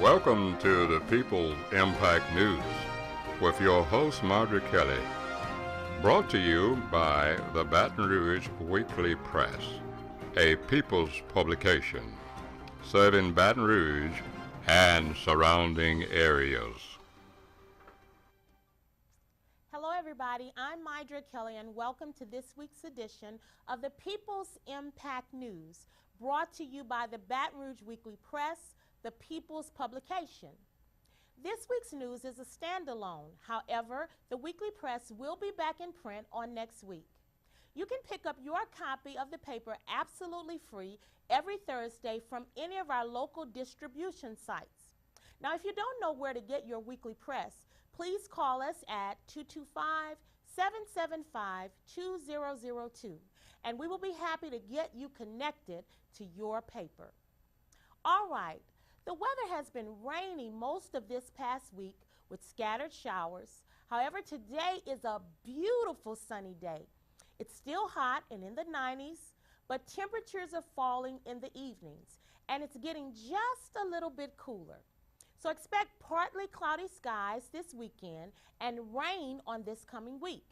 Welcome to the People's Impact News with your host, Margaret Kelly. Brought to you by the Baton Rouge Weekly Press, a people's publication serving Baton Rouge and surrounding areas. Hello, everybody. I'm Margaret Kelly, and welcome to this week's edition of the People's Impact News, brought to you by the Baton Rouge Weekly Press, the People's publication. This week's news is a standalone. However, the Weekly Press will be back in print on next week. You can pick up your copy of the paper absolutely free every Thursday from any of our local distribution sites. Now, if you don't know where to get your Weekly Press, please call us at 225-775-2002, and we will be happy to get you connected to your paper. All right. The weather has been rainy most of this past week with scattered showers. However, today is a beautiful sunny day. It's still hot and in the 90s, but temperatures are falling in the evenings, and it's getting just a little bit cooler. So expect partly cloudy skies this weekend and rain on this coming week.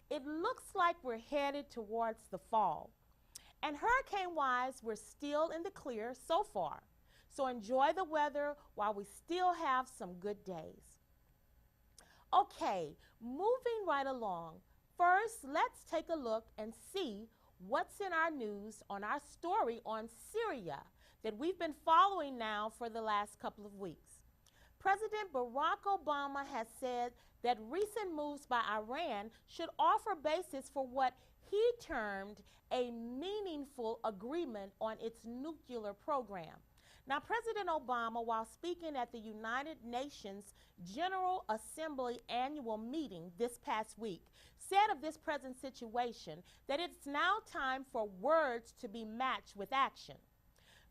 It looks like we're headed towards the fall. And hurricane-wise, we're still in the clear so far. So enjoy the weather while we still have some good days. Okay, moving right along. First, let's take a look and see what's in our news on our story on Syria that we've been following now for the last couple of weeks. President Barack Obama has said that recent moves by Iran should offer basis for what he termed a meaningful agreement on its nuclear program. Now, President Obama, while speaking at the United Nations General Assembly annual meeting this past week, said of this present situation that it's now time for words to be matched with action.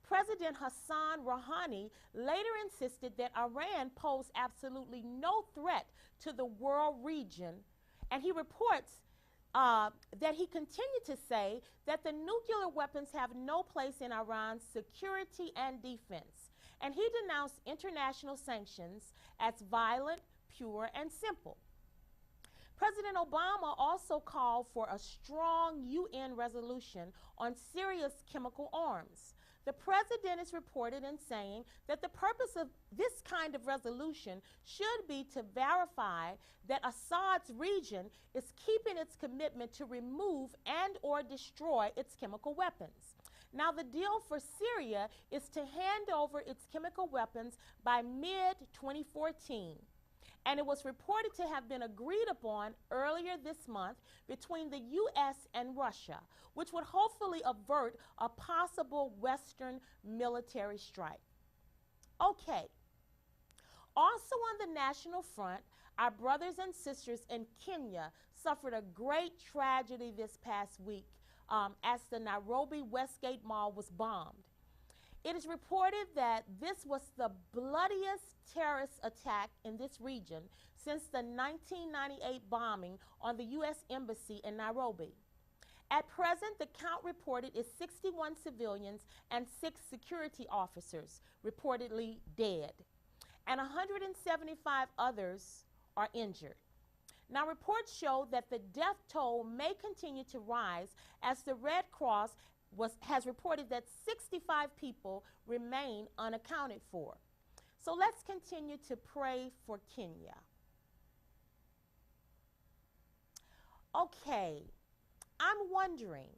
President Hassan Rouhani later insisted that Iran posed absolutely no threat to the world region, and he reports that he continued to say that the nuclear weapons have no place in Iran's security and defense. And he denounced international sanctions as violent, pure, and simple. President Obama also called for a strong UN resolution on Syria's chemical arms. The president is reported in saying that the purpose of this kind of resolution should be to verify that Assad's region is keeping its commitment to remove and or destroy its chemical weapons. Now, the deal for Syria is to hand over its chemical weapons by mid-2014. And it was reported to have been agreed upon earlier this month between the U.S. and Russia, which would hopefully avert a possible Western military strike. Okay. Also on the national front, our brothers and sisters in Kenya suffered a great tragedy this past week as the Nairobi Westgate Mall was bombed. It is reported that this was the bloodiest terrorist attack in this region since the 1998 bombing on the U.S. Embassy in Nairobi. At present, the count reported is 61 civilians and 6 security officers reportedly dead, and 175 others are injured. Now, reports show that the death toll may continue to rise as the Red Cross has reported that 65 people remain unaccounted for. So let's continue to pray for Kenya. Okay, I'm wondering,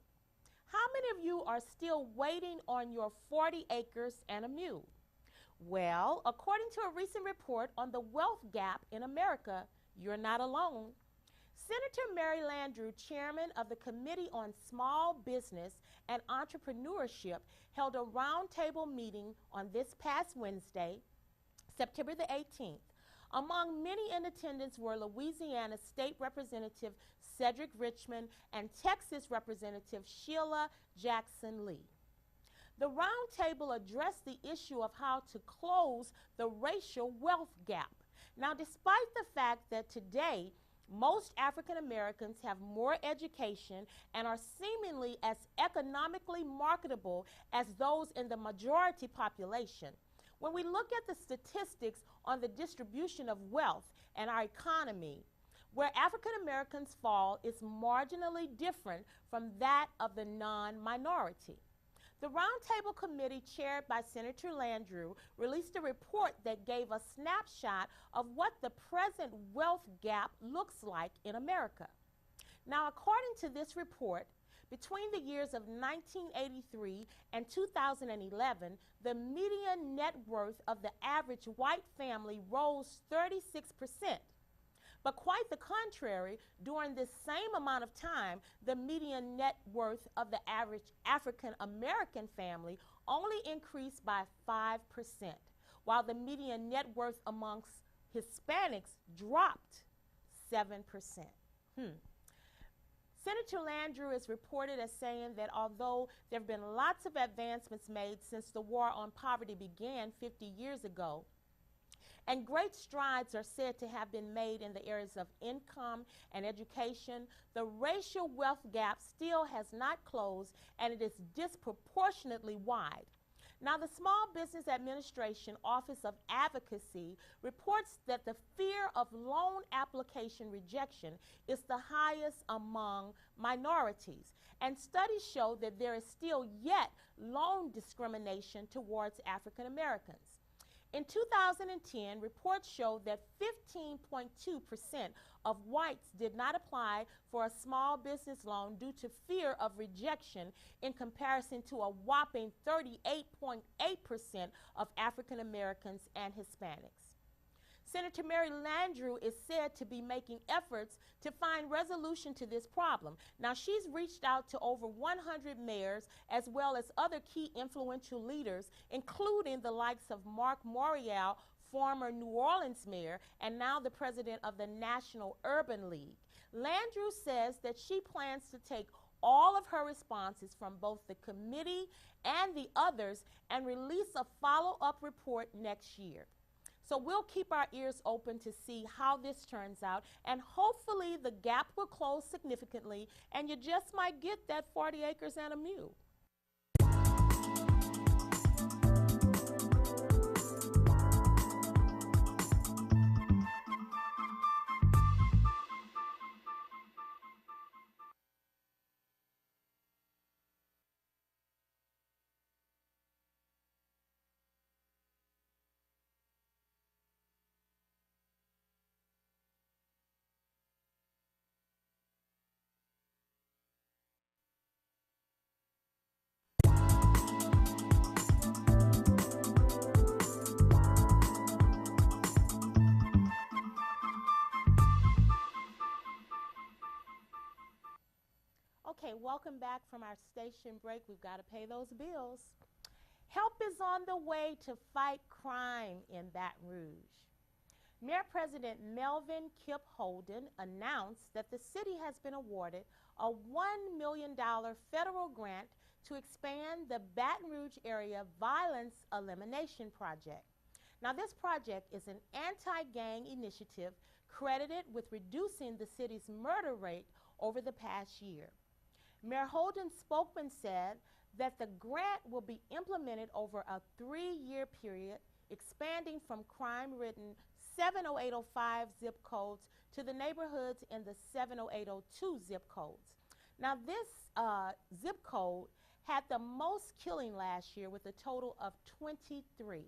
how many of you are still waiting on your 40 acres and a mule? Well, according to a recent report on the wealth gap in America, you're not alone. Senator Mary Landrieu, chairman of the Committee on Small Business and Entrepreneurship, held a roundtable meeting on this past Wednesday, September the 18th. Among many in attendance were Louisiana State Representative Cedric Richmond and Texas Representative Sheila Jackson Lee. The roundtable addressed the issue of how to close the racial wealth gap. Now, despite the fact that today most African Americans have more education and are seemingly as economically marketable as those in the majority population, When we look at the statistics on the distribution of wealth and our economy, where African Americans fall is marginally different from that of the non-minority. The Roundtable Committee, chaired by Senator Landrieu, released a report that gave a snapshot of what the present wealth gap looks like in America. Now, according to this report, between the years of 1983 and 2011, the median net worth of the average white family rose 36%. But quite the contrary, during this same amount of time, the median net worth of the average African American family only increased by 5%, while the median net worth amongst Hispanics dropped 7%. Senator Landrieu is reported as saying that although there have been lots of advancements made since the war on poverty began 50 years ago, and great strides are said to have been made in the areas of income and education, the racial wealth gap still has not closed, and it is disproportionately wide. Now, the Small Business Administration Office of Advocacy reports that the fear of loan application rejection is the highest among minorities, and studies show that there is still yet loan discrimination towards African Americans. In 2010, reports showed that 15.2% of whites did not apply for a small business loan due to fear of rejection, in comparison to a whopping 38.8% of African Americans and Hispanics. Senator Mary Landrieu is said to be making efforts to find resolution to this problem. Now, she's reached out to over 100 mayors as well as other key influential leaders, including the likes of Mark Morial, former New Orleans mayor, and now the president of the National Urban League. Landrieu says that she plans to take all of her responses from both the committee and the others and release a follow-up report next year. So we'll keep our ears open to see how this turns out, and hopefully the gap will close significantly and you just might get that 40 acres and a mule. Okay, welcome back from our station break. We've got to pay those bills. Help is on the way to fight crime in Baton Rouge. Mayor President Melvin Kip Holden announced that the city has been awarded a $1 million federal grant to expand the Baton Rouge area violence elimination project. Now, this project is an anti-gang initiative credited with reducing the city's murder rate over the past year. Mayor Holden's spokesman said that the grant will be implemented over a 3-year period, expanding from crime-ridden 70805 zip codes to the neighborhoods in the 70802 zip codes. Now, this zip code had the most killing last year with a total of 23.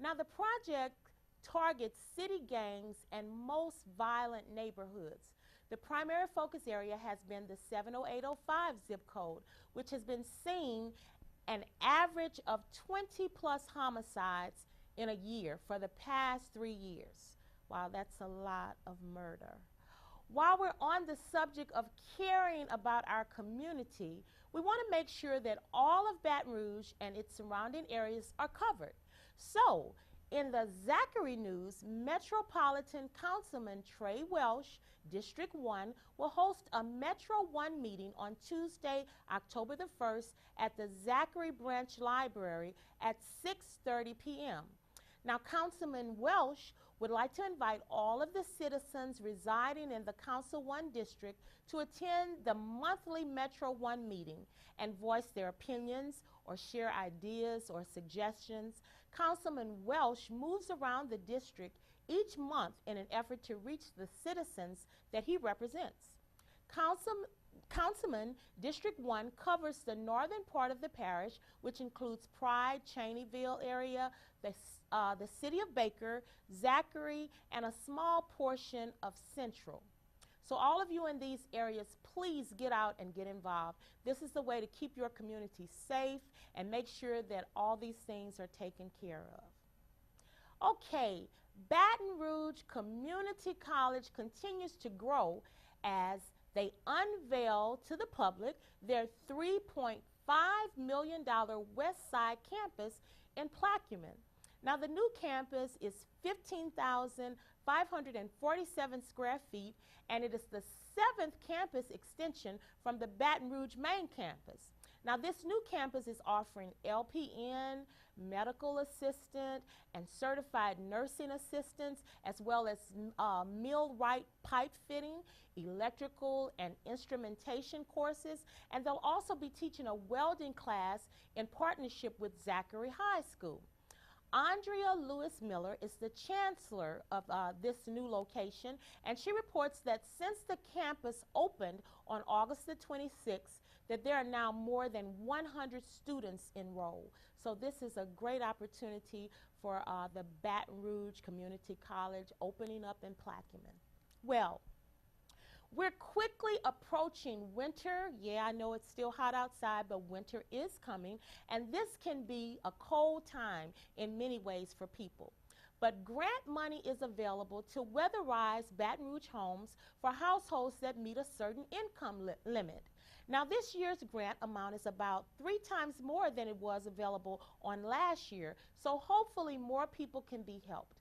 Now, the project targets city gangs and most violent neighborhoods. The primary focus area has been the 70805 zip code, which has been seeing an average of 20+ homicides in a year for the past 3 years. Wow, that's a lot of murder. While we're on the subject of caring about our community, we want to make sure that all of Baton Rouge and its surrounding areas are covered. So, in the Zachary News, Metropolitan Councilman Trey Welsh, District 1, will host a Metro 1 meeting on Tuesday, October the 1st at the Zachary Branch Library at 6:30 p.m. Now, Councilman Welsh would like to invite all of the citizens residing in the Council 1 district to attend the monthly Metro 1 meeting and voice their opinions or share ideas or suggestions. Councilman Welsh moves around the district each month in an effort to reach the citizens that he represents. Councilman District 1 covers the northern part of the parish, which includes Pride, Cheneyville area, the city of Baker, Zachary, and a small portion of Central. So all of you in these areas, please get out and get involved. This is the way to keep your community safe and make sure that all these things are taken care of. Okay, Baton Rouge Community College continues to grow as they unveil to the public their $3.5 million West Side campus in Plaquemine. Now, the new campus is 15,547 square feet, and it is the 7th campus extension from the Baton Rouge main campus. Now, this new campus is offering LPN, medical assistant, and certified nursing assistants, as well as millwright pipe fitting, electrical and instrumentation courses, and they'll also be teaching a welding class in partnership with Zachary High School. Andrea Lewis Miller is the chancellor of this new location, and she reports that since the campus opened on August the 26th, that there are now more than 100 students enrolled. So this is a great opportunity for the Baton Rouge Community College opening up in Plaquemine. Well, we're quickly approaching winter. Yeah, I know it's still hot outside, but winter is coming, and this can be a cold time in many ways for people. But grant money is available to weatherize Baton Rouge homes for households that meet a certain income limit. Now, this year's grant amount is about 3 times more than it was available on last year, so hopefully more people can be helped.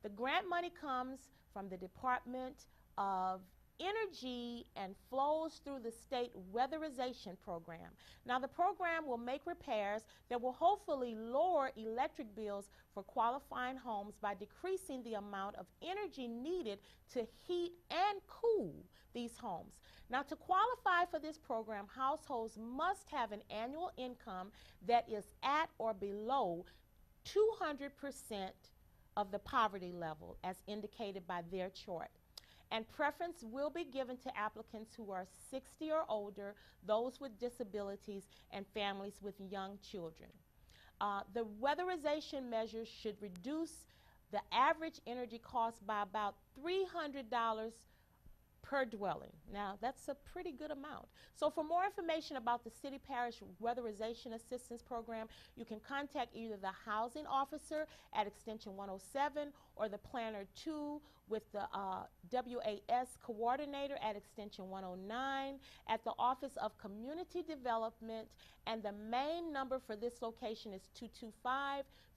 The grant money comes from the Department of Energy and flows through the state weatherization program. Now, the program will make repairs that will hopefully lower electric bills for qualifying homes by decreasing the amount of energy needed to heat and cool these homes. Now, to qualify for this program, households must have an annual income that is at or below 200% of the poverty level as indicated by their chart. And preference will be given to applicants who are 60 or older, those with disabilities, and families with young children. The weatherization measures should reduce the average energy cost by about $300 per dwelling. Now, that's a pretty good amount. So for more information about the City Parish Weatherization Assistance Program, you can contact either the housing officer at extension 107 or the planner 2 with the WAS coordinator at extension 109 at the Office of Community Development, and the main number for this location is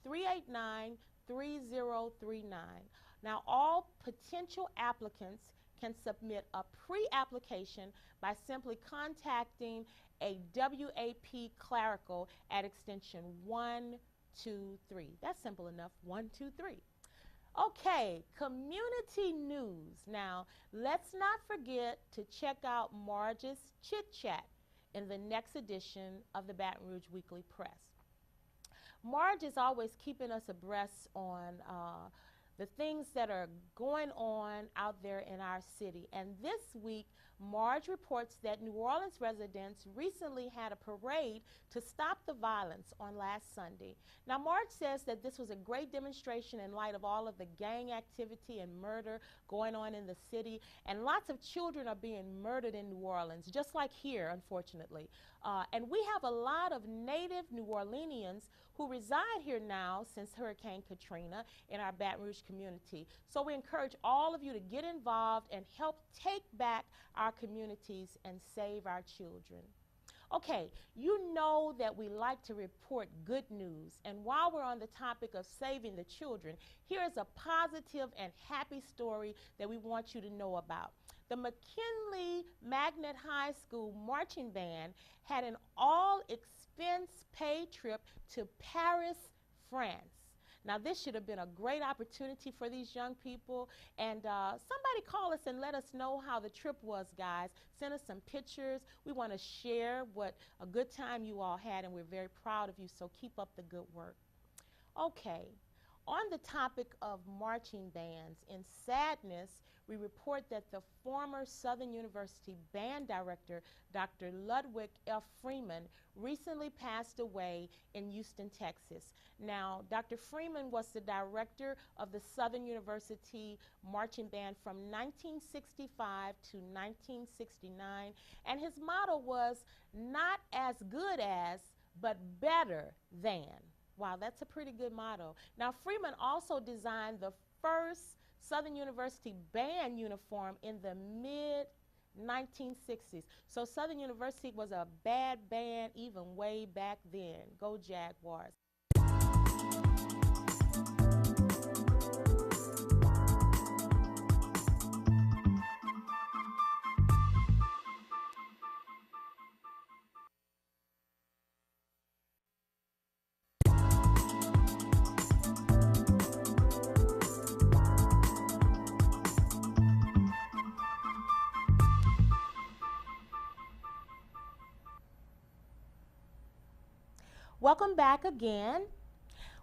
225-389-3039. Now, all potential applicants can submit a pre-application by simply contacting a WAP clerical at extension 123. That's simple enough, 123. Okay, community news. Now, let's not forget to check out Marge's Chit Chat in the next edition of the Baton Rouge Weekly Press. Marge is always keeping us abreast on the things that are going on out there in our city. And this week, Marge reports that New Orleans residents recently had a parade to stop the violence on last Sunday. Now, Marge says that this was a great demonstration in light of all of the gang activity and murder going on in the city. And lots of children are being murdered in New Orleans, just like here, unfortunately. And we have a lot of native New Orleanians who reside here now since Hurricane Katrina in our Baton Rouge community. So we encourage all of you to get involved and help take back our communities and save our children. Okay, you know that we like to report good news, and while we're on the topic of saving the children, here is a positive and happy story that we want you to know about. The McKinley Magnet High School marching band had an all-expense paid trip to Paris, France. Now, this should have been a great opportunity for these young people. And somebody call us and let us know how the trip was, guys. Send us some pictures. We want to share what a good time you all had, and we're very proud of you, so keep up the good work. Okay, on the topic of marching bands, in sadness, we report that the former Southern University band director, Dr. Ludwig F. Freeman, recently passed away in Houston, Texas. Now, Dr. Freeman was the director of the Southern University Marching Band from 1965 to 1969, and his motto was not as good as, but better than. Wow, that's a pretty good motto. Now, Freeman also designed the first Southern University band uniform in the mid-1960s. So Southern University was a bad band even way back then. Go Jaguars. Welcome back again.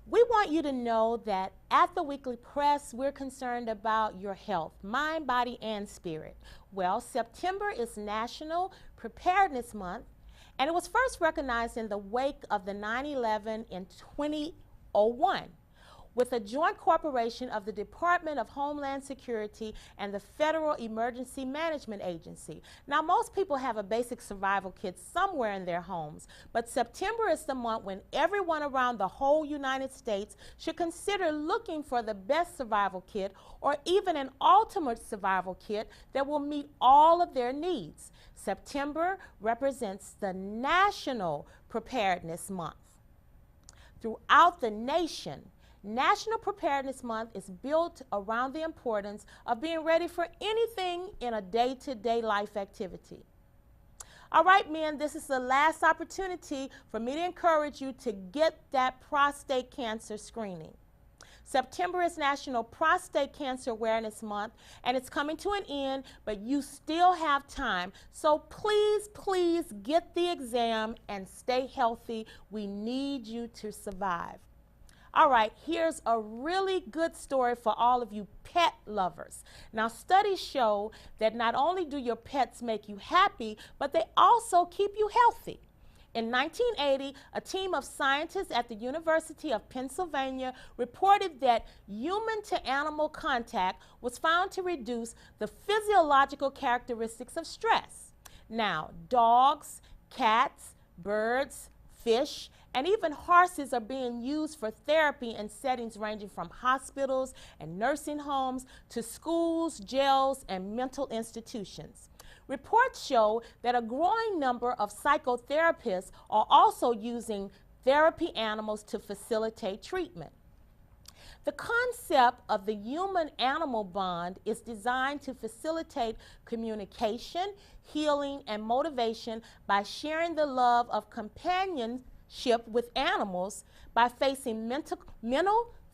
We want you to know that at the Weekly Press, we're concerned about your health, mind, body, and spirit. Well, September is National Preparedness Month, and it was first recognized in the wake of the 9/11 in 2001. With a joint corporation of the Department of Homeland Security and the Federal Emergency Management Agency. Now, most people have a basic survival kit somewhere in their homes, but September is the month when everyone around the whole United States should consider looking for the best survival kit or even an ultimate survival kit that will meet all of their needs. September represents the National Preparedness Month. Throughout the nation, National Preparedness Month is built around the importance of being ready for anything in a day-to-day life activity. All right, men, this is the last opportunity for me to encourage you to get that prostate cancer screening. September is National Prostate Cancer Awareness Month, and it's coming to an end, but you still have time. So please, please get the exam and stay healthy. We need you to survive. All right, here's a really good story for all of you pet lovers. Now, studies show that not only do your pets make you happy, but they also keep you healthy. In 1980, a team of scientists at the University of Pennsylvania reported that human-to-animal contact was found to reduce the physiological characteristics of stress. Now, dogs, cats, birds, fish, and even horses are being used for therapy in settings ranging from hospitals and nursing homes to schools, jails, and mental institutions. Reports show that a growing number of psychotherapists are also using therapy animals to facilitate treatment. The concept of the human-animal bond is designed to facilitate communication, healing, and motivation by sharing the love of companionship with animals by facing mental,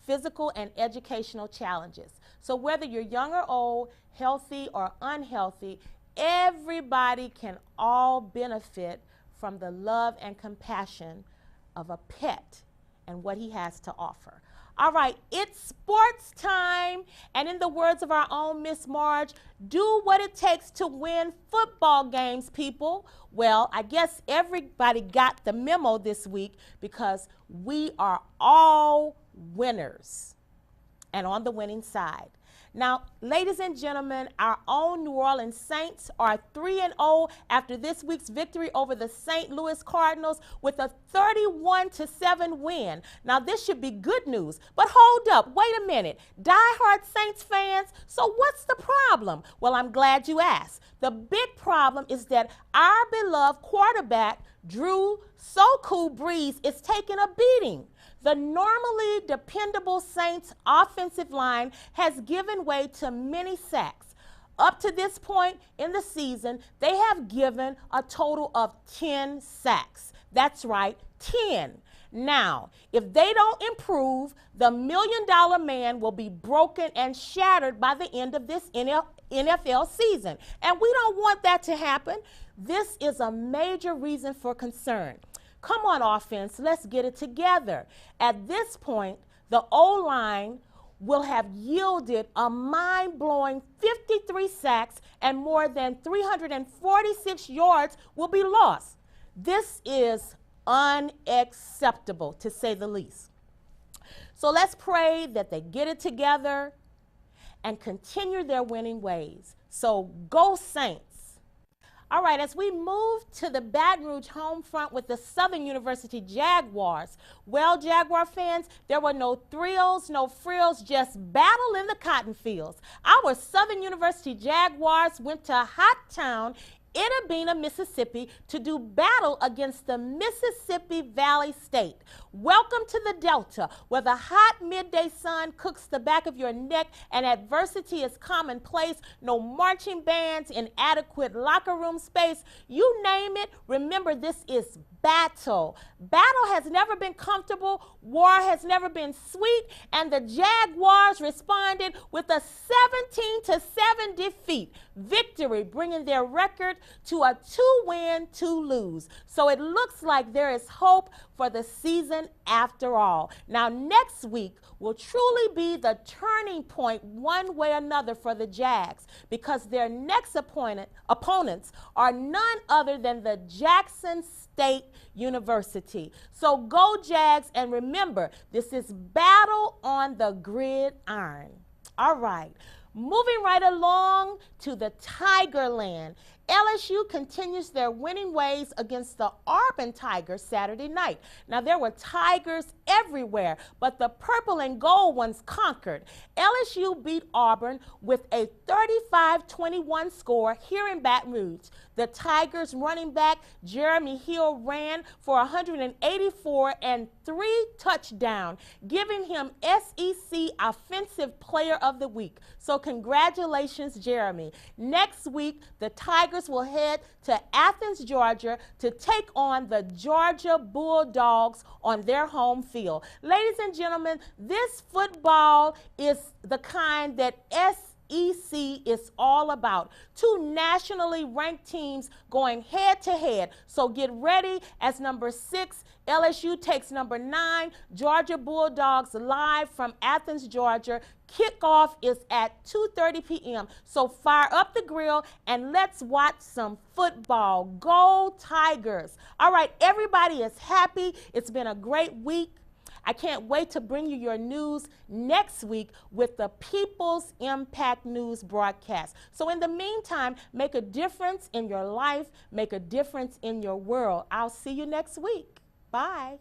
physical, and educational challenges. So whether you're young or old, healthy or unhealthy, everybody can all benefit from the love and compassion of a pet and what he has to offer. All right, it's sports time, and in the words of our own Miss Marge, do what it takes to win football games, people. Well, I guess everybody got the memo this week because we are all winners and on the winning side. Now, ladies and gentlemen, our own New Orleans Saints are 3-0 after this week's victory over the St. Louis Cardinals with a 31-7 win. Now, this should be good news, but hold up, wait a minute. Die-hard Saints fans, so what's the problem? Well, I'm glad you asked. The big problem is that our beloved quarterback, Drew So-Cool Brees, is taking a beating. The normally dependable Saints offensive line has given way to many sacks. Up to this point in the season, they have given a total of 10 sacks. That's right, 10. Now, if they don't improve, the $1 million man will be broken and shattered by the end of this NFL season. And we don't want that to happen. This is a major reason for concern. Come on, offense, let's get it together. At this point, the O-line will have yielded a mind-blowing 53 sacks and more than 346 yards will be lost. This is unacceptable, to say the least. So let's pray that they get it together and continue their winning ways. So go Saints. All right, as we move to the Baton Rouge home front with the Southern University Jaguars. Well, Jaguar fans, there were no thrills, no frills, just battle in the cotton fields. Our Southern University Jaguars went to Hot Town, Itta Bena, Mississippi, to do battle against the Mississippi Valley State. Welcome to the Delta, where the hot midday sun cooks the back of your neck and adversity is commonplace. No marching bands, inadequate locker room space, you name it. Remember, this is battle. Battle has never been comfortable, war has never been sweet, and the Jaguars responded with a 17-7 defeat victory, bringing their record to a 2-win, 2-lose. So it looks like there is hope for the season after all. Now, next week will truly be the turning point one way or another for the Jags, because their next opponents are none other than the Jackson State University. So go Jags, and remember, this is battle on the gridiron. All right, moving right along to the Tigerland. LSU continues their winning ways against the Auburn Tigers Saturday night. Now, there were Tigers everywhere, but the purple and gold ones conquered. LSU beat Auburn with a 35-21 score here in Baton Rouge. The Tigers running back Jeremy Hill ran for 184 and 3 touchdowns, giving him SEC Offensive Player of the Week. So congratulations, Jeremy. Next week, the Tigers will head to Athens, Georgia to take on the Georgia Bulldogs on their home field. Ladies and gentlemen, this football is the kind that SEC is all about. 2 nationally ranked teams going head to head. So get ready as number 6, LSU takes number 9, Georgia Bulldogs, live from Athens, Georgia. Kickoff is at 2:30 p.m. So fire up the grill and let's watch some football. Go Tigers. All right, everybody is happy. It's been a great week. I can't wait to bring you your news next week with the People's Impact News broadcast. So in the meantime, make a difference in your life, make a difference in your world. I'll see you next week. Bye.